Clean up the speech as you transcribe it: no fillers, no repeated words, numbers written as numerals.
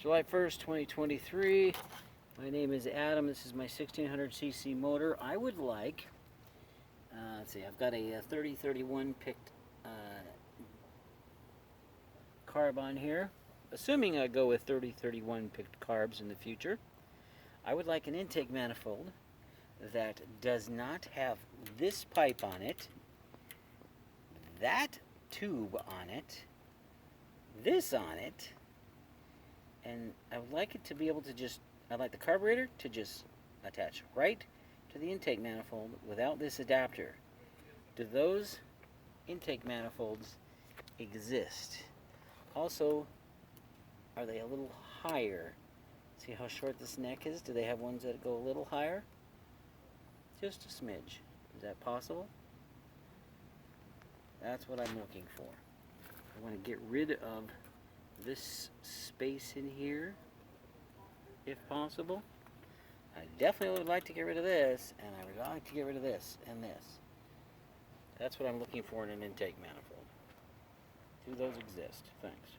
July 1st, 2023. My name is Adam. This is my 1600cc motor. I would like, let's see, I've got a 3031 picked carb on here. Assuming I go with 3031 picked carbs in the future, I would like an intake manifold that does not have this pipe on it, that tube on it, this on it, and I would like it to be able to just, I'd like the carburetor to just attach right to the intake manifold without this adapter. Do those intake manifolds exist? Also, are they a little higher? See how short this neck is? Do they have ones that go a little higher? Just a smidge. Is that possible? That's what I'm looking for. I want to get rid of this space in here, if possible. I definitely would like to get rid of this, and I would like to get rid of this and this. That's what I'm looking for in an intake manifold. Do those exist? Thanks.